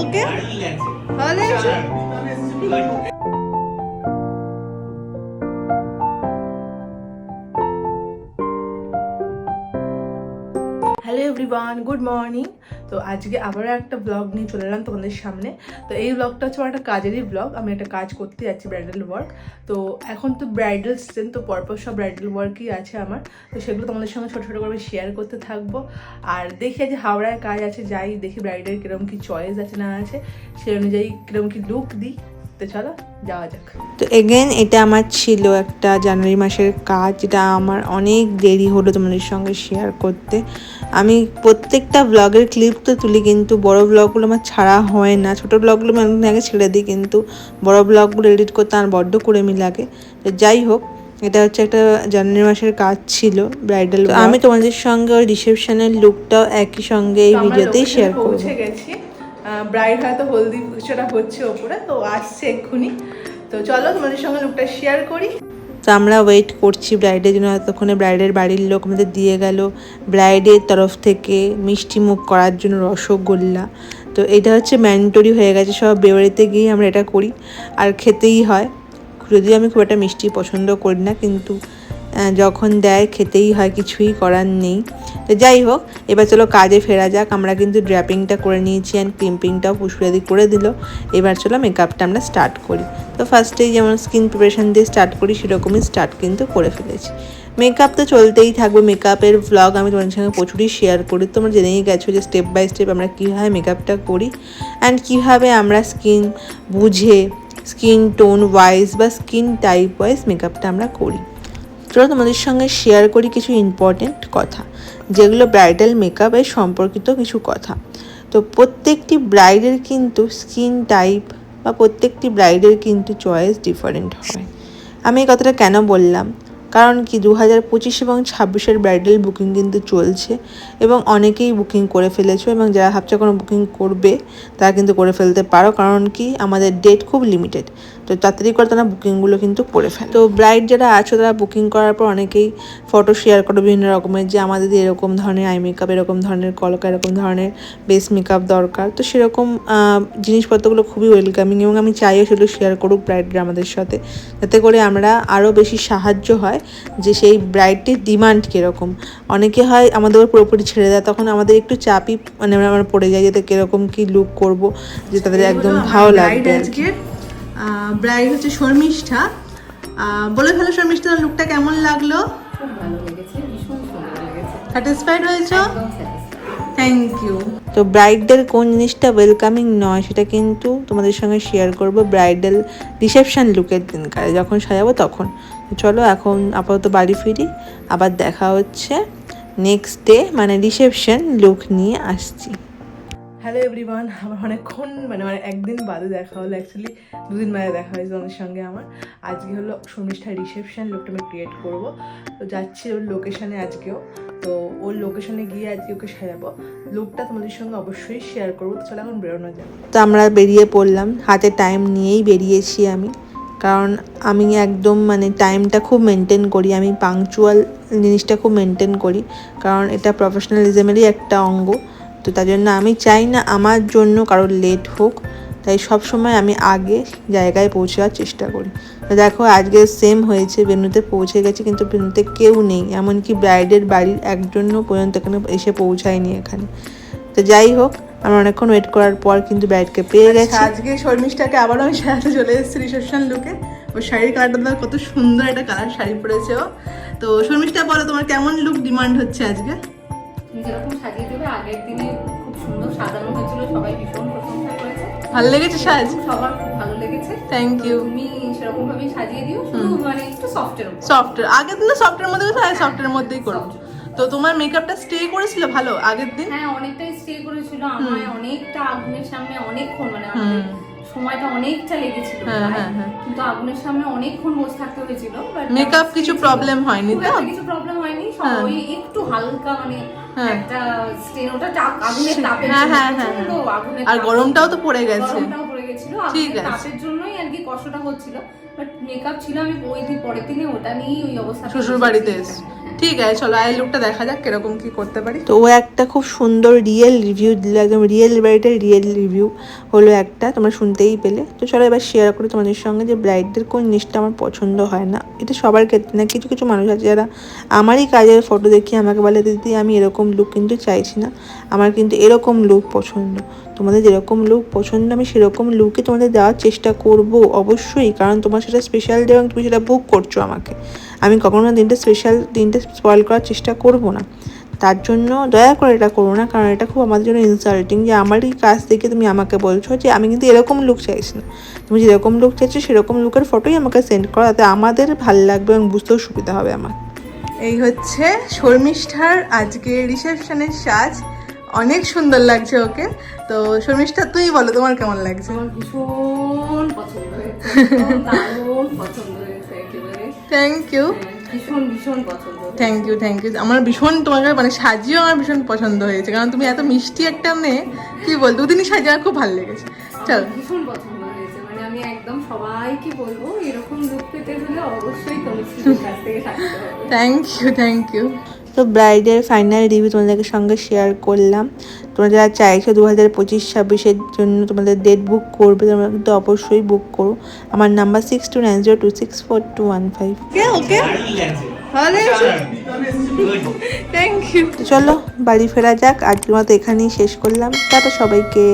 ওকে ভালো লাগছে। Hello everyone, good morning. তো আজকে আবারও একটা ব্লগ নিয়ে চলে এলাম তোমাদের সামনে। তো এই ব্লগটা হচ্ছে আমার একটা কাজেরই ব্লগ। আমি একটা কাজ করতে যাচ্ছি, ব্রাইডাল ওয়ার্ক। তো এখন তো ব্রাইডাল সিজন, তো পরপর সব ব্রাইডাল ওয়ার্কই আছে আমার। তো সেগুলো তোমাদের সঙ্গে ছোটো ছোটো করে শেয়ার করতে থাকবো। আর দেখি আজ হাওড়ায় কাজ আছে, যাই দেখি ব্রাইডের কীরকম কী চয়েস আছে না আছে, সেই অনুযায়ী কীরকম কী লুক দিই। তো চলো যাওয়া যাক। তো এগেন এটা আমার ছিল একটা জানুয়ারি মাসের কাজ, যেটা আমার অনেক দেরি হলো তোমাদের সঙ্গে শেয়ার করতে। আমি প্রত্যেকটা ব্লগের ক্লিপ তো তুলি, কিন্তু বড় ব্লগগুলো আমার ছাড়া হয় না। ছোটো ব্লগগুলো আমি অনেকদিন আগে ছেড়ে দিই, কিন্তু বড় ব্লগগুলো এডিট করতে আমার বড্ড কুড়েমি লাগে। তো যাই হোক, এটা হচ্ছে একটা জানুয়ারি মাসের কাজ ছিল ব্রাইডাল। আমি তোমাদের সঙ্গে ওই রিসেপশনের লুকটাও একই সঙ্গে এই ভিডিওতেই শেয়ার করব। পৌঁছে গেছি, ব্রাইড হয়তো হলদি সেটা হচ্ছে ওপরে, তো আসছে এক্ষুনি। তো চলো তোমাদের সঙ্গে লুকটা শেয়ার করি। তো আমরা ওয়েট করছি ব্রাইডের জন্য। এতক্ষণে ব্রাইডের বাড়ির লোক আমাদের দিয়ে গেল ব্রাইডের তরফ থেকে মিষ্টি মুখ করার জন্য রসগোল্লা। তো এটা হচ্ছে ম্যান্ডেটরি হয়ে গেছে, সব বিয়েবাড়িতে গিয়ে আমরা এটা করি, আর খেতেই হয়। যদিও আমি খুব একটা মিষ্টি পছন্দ করি না, কিন্তু যখন দেয় খেতেই হয়, কিছুই করার নেই। তো যাই হোক, এবার চলো কাজে ফেরা যাক। আমরা কিন্তু ড্র্যাপিংটা করে নিয়েছি অ্যান্ড ক্রিম্পিংটাও পুষ্পাদি করে দিল। এবার চলো মেকআপটা আমরা স্টার্ট করি। তো ফার্স্টেই যেমন স্কিন প্রিপারেশন দিয়ে স্টার্ট করি, সেরকমই স্টার্ট কিন্তু করে ফেলেছি। মেকআপ তো চলতেই থাকবে, মেকআপের ভ্লগ আমি তোমাদের সঙ্গে প্রচুরই শেয়ার করি। তোমরা জেনেই গেছো যে স্টেপ বাই স্টেপ আমরা কীভাবে মেকআপটা করি অ্যান্ড কীভাবে আমরা স্কিন বুঝে, স্কিন টোন ওয়াইজ বা স্কিন টাইপ ওয়াইজ মেকআপটা আমরা করি। চলো তোমাদের সঙ্গে শেয়ার করি কিছু ইম্পর্টেন্ট কথা, যেগুলো ব্রাইডাল মেকআপের সম্পর্কিত কিছু কথা। তো প্রত্যেকটি ব্রাইডের কিন্তু স্কিন টাইপ বা প্রত্যেকটি ব্রাইডের কিন্তু চয়েস ডিফারেন্ট হয়। আমি এই কথাটা কেন বললাম, কারণ কি 2025 এবং 26-এর ব্রাইডাল বুকিং কিন্তু চলছে, এবং অনেকেই বুকিং করে ফেলেছো, এবং যারা ভাবছো কোনো বুকিং করবে তারা কিন্তু করে ফেলতে পারো। কারণ কি আমাদের ডেট খুব লিমিটেড, তো তাড়াতাড়ি করে তারা বুকিংগুলো কিন্তু করে ফেলে। তো ব্রাইড যারা আছো তারা বুকিং করার পর অনেকেই ফটো শেয়ার করো বিভিন্ন রকমের, যে আমাদের এরকম ধরনের আই মেকআপ, এরকম ধরনের কলকা, এরকম ধরনের বেস মেকআপ দরকার। তো সেরকম জিনিসপত্রগুলো খুবই ওয়েলকামিং, এবং আমি চাইও সেগুলো শেয়ার করুক ব্রাইডরা আমাদের সাথে, যাতে করে আমরা আরও বেশি সাহায্য হয় যে সেই ব্রাইডটির ডিমান্ড কীরকম। অনেকে হয় আমাদের পুরোপুরি ছেড়ে দেয়, তখন আমাদের একটু চাপই মানে আমরা পড়ে যাই, যাতে কীরকম কী লুক করব যে তাদের একদম ভালো লাগবে। ব্রাইড হচ্ছে শর্মিষ্ঠা। বলে ফেলো শর্মিষ্ঠা, লুকটা কেমন লাগলো? খুব ভালো লেগেছে, ভীষণ সুন্দর লেগেছে। স্যাটিসফাইড হয়েছো? একদম স্যাটিসফাইড। Thank you. তো ব্রাইডদের কোন জিনিসটা ওয়েলকামিং নয় সেটা কিন্তু তোমাদের সঙ্গে শেয়ার করব ব্রাইডাল রিসেপশন লুকের দিনকারে, যখন সাজাবো তখন। চলো এখন আপাতত বাড়ি ফিরি, আবার দেখা হচ্ছে নেক্সট ডে, মানে রিসেপশন লুক নিয়ে আসছি। হ্যালো এভরিওয়ান, আমার অনেকক্ষণ মানে একদিন বাদে দেখা হলো, অ্যাকচুয়ালি দুদিন বাদে দেখা হয়েছে ওদের সঙ্গে আমার। আজকে হলো শর্মিষ্ঠার রিসেপশন লুকটা আমি ক্রিয়েট করব। তো যাচ্ছি ওর লোকেশানে আজকেও, তো ওর লোকেশানে গিয়ে আজকে ওকে সাজাবো। লুকটা তোমাদের সঙ্গে অবশ্যই শেয়ার করবো। তো চলো এখন বেরোনো যায়। তো আমরা বেরিয়ে পড়লাম, হাতে টাইম নিয়েই বেরিয়েছি আমি, কারণ আমি একদম মানে টাইমটা খুব মেনটেন করি, আমি পাংচুয়াল জিনিসটা খুব মেনটেন করি, কারণ এটা প্রফেশনালিজমেরই একটা অঙ্গ। তো তার জন্য আমি চাই না আমার জন্য কারোর লেট হোক, তাই সব সময় আমি আগে জায়গায় পৌঁছার চেষ্টা করি। তো দেখো আজকে সেম হয়েছে, ভেন্যুতে পৌঁছে গেছি, কিন্তু ভেন্যুতে কেউ নেই, এমনকি ব্রাইডের বাড়ির একজনও পর্যন্ত এখানে এসে পৌঁছায়নি এখানে। তো যাই হোক, আমরা অনেকক্ষণ ওয়েট করার পর কিন্তু ব্রাইডকে পেয়ে গেছি। আজকে শর্মিষ্ঠাকে আবারও আমি সাজাতে চলে এসেছি রিসেপশন লুকে। ওর শাড়ির কালারটা দেখো, কত সুন্দর একটা কালার শাড়ি পরেছে ও। তো শর্মিষ্ঠা বলো, তোমার কেমন লুক ডিমান্ড হচ্ছে আজকে? তুমি যেরকম সাজিয়ে দেবে, আগের দিনে খুব সুন্দর সাজানো হয়েছিল, সবাই ভীষণ প্রশংসা করেছে। ভালো লেগেছে সাজ? সবার খুব ভালো লেগেছে। Thank you. তুমি সেরকম ভাবেই সাজিয়ে দিও, শুধু মানে একটু সফটের উপর। সফট, আগের দিন সফটের মধ্যে গেছে, সফটের মধ্যেই করবো। তো তোমার মেকআপটা স্টে করেছিল ভালো আগের দিন? হ্যাঁ, অনেকটাই স্টে করেছিল। আমায় অনেকটা আগুনের সামনে অনেকক্ষণ, মানে আমাদের সময়টা অনেকটা লেগেছিল, কিন্তু আগুনের সামনে অনেকক্ষণ বসে থাকতে হয়েছিল। মেকআপ কিছু প্রবলেম হয়নি তো? কিছু প্রবলেম হয়নি, ওই একটু হালকা মানে একটা স্টেন, ওটা আগুনের তাপের জন্য, তো আগুনের আর গরমটাও তো পড়ে গেছে, গরমটাও পড়ে গেছিল, আগুনের তাপের জন্যই আর কি কষ্টটা হচ্ছিল। বাট মেকআপ ছিল, আমি ওই দিন পরের দিনে ওটা নিয়েই ওই অবস্থা, শ্বশুর বাড়িতে এসে। ঠিক আছে চলো আই লুকটা দেখা যাক কিরকম কি করতে পারি। তো ও একটা খুব সুন্দর রিয়েল রিভিউ দিল, একদম রিয়েল ব্রাইডের রিয়েল রিভিউ হলো একটা, তোমরা শুনতেই পেলে। তো চলো এবার শেয়ার করি তোমাদের সঙ্গে যে ব্রাইডদের কোন জিনিসটা আমার পছন্দ হয় না। এটা সবার ক্ষেত্রে না, কিছু কিছু মানুষ আছে যারা আমারই কাজের ফটো দেখে আমাকে বলে দিদি আমি এরকম লুক কিন্তু চাইছি না, আমার কিন্তু এরকম লুক পছন্দ। তোমাদের যেরকম লুক পছন্দ আমি সেরকম লুকই তোমাদের দেওয়ার চেষ্টা করব অবশ্যই, কারণ তোমার সেটা স্পেশাল ডে এবং তুমি সেটা বুক করছো আমাকে। আমি কখনো দিনটা স্পয়েল করার চেষ্টা করব না। তার জন্য দয়া করে এটা করো না, কারণ এটা খুব আমাদের জন্য ইনসাল্টিং যে আমারই কাজ দেখে তুমি আমাকে বলছো যে আমি কিন্তু এরকম লুক চাইছি না। তুমি যেরকম লুক চাইছো সেরকম লুকের ফটোই আমাকে সেন্ড করো, তাতে আমাদের ভালো লাগবে এবং বুঝতেও সুবিধা হবে আমার। এই হচ্ছে শর্মিষ্ঠার আজকে রিসেপশনের সাজ, অনেক সুন্দর লাগছে ওকে। তো শর্মিষ্ঠা তুই বলো তোমার কেমন লাগছে? আমার ভীষণ পছন্দ হয়েছে, দারুণ পছন্দ হয়েছে একেবারে। থ্যাংক ইউ ভীষণ ভীষণ পছন্দ হয়েছে। Thank you thank you. আমার ভীষণ তোমাকে মানে সাজিয়েও আমার ভীষণ পছন্দ হয়েছে, কারণ তুমি এত মিষ্টি একটা মেয়ে, কি বল দুদিনই সাজিয়ে আমার খুব ভালো লেগেছে। চল আমার ভীষণ পছন্দ হয়েছে, মানে আমি একদম সবাইকে বলবো এরকম লুক পেতে হলে অবশ্যই তনুশ্রীর কাছ থেকে থাকতে হবে। Thank you. তো ব্রাইডের ফাইনাল রিভিউ তোমাদেরকে সঙ্গে শেয়ার করলাম। তোমরা যারা চাইছো 2025-26 জন্য তোমাদের ডেট বুক করবে, তোমরা কিন্তু অবশ্যই বুক করো। আমার নাম্বার 6290264215। ওকে ভালো থ্যাংক ইউ। তো চলো বাড়ি ফেরা যাক, আজকের মতো এখানেই শেষ করলাম। টাটা সবাইকে।